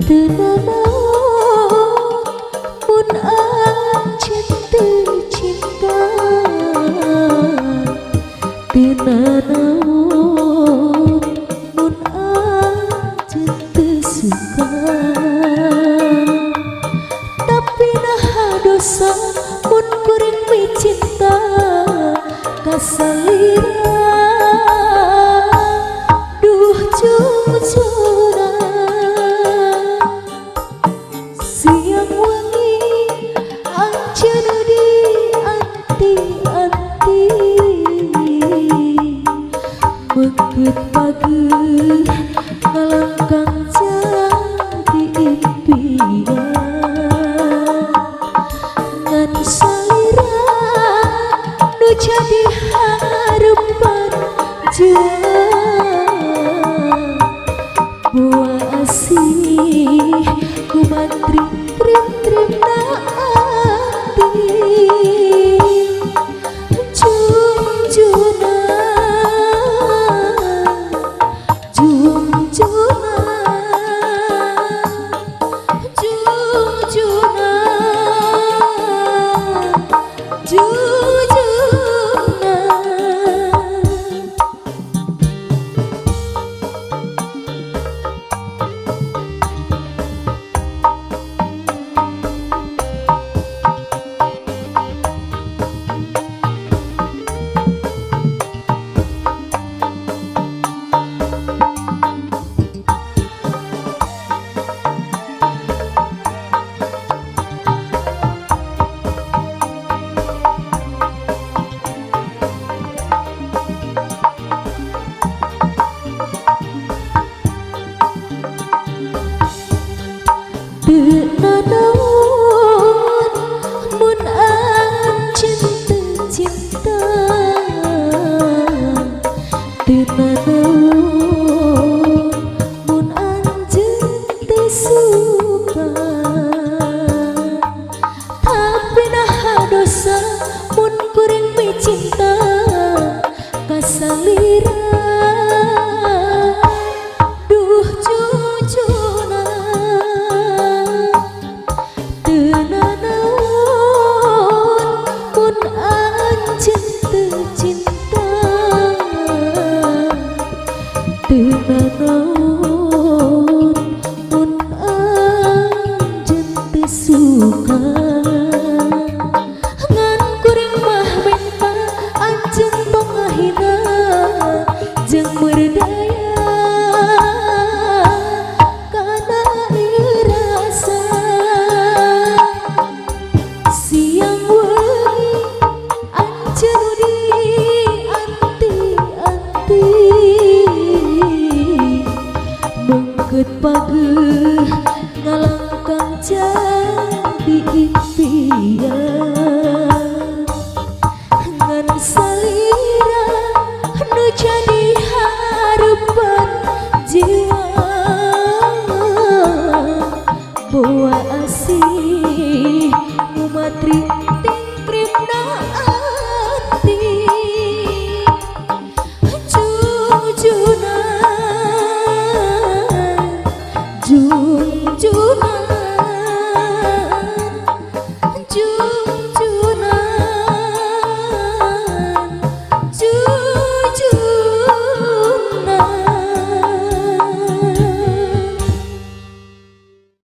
Mun anjeun teu cinta teu nanaon, mun anjeun teu suka tapi naha dosa mun kuring micinta ka salira. Duh jujuna siang wangi anjeun di anti-anti beukeup pageuh ngalangkang jadi impian ngan salira nu jadi harepan buah asih kumantri trim na ati junjuna junjuna junjuna junjuna. Teu nanaon mun anjeun teu cinta teu nanaon mun anjeun teu suka tapi naha dosa mun kuring micinta ka salira. Duh jujuna teu nanaon mun anjeun teu suka ngan kuring mah minta anjeun tong ngahina jeung merdaya kana ieu rasa siang wangi anjeun di anti-anti beukeup pageuh ngalangkang jadi impian ngan salira nu jadi harepan jiwa buah asih nu matri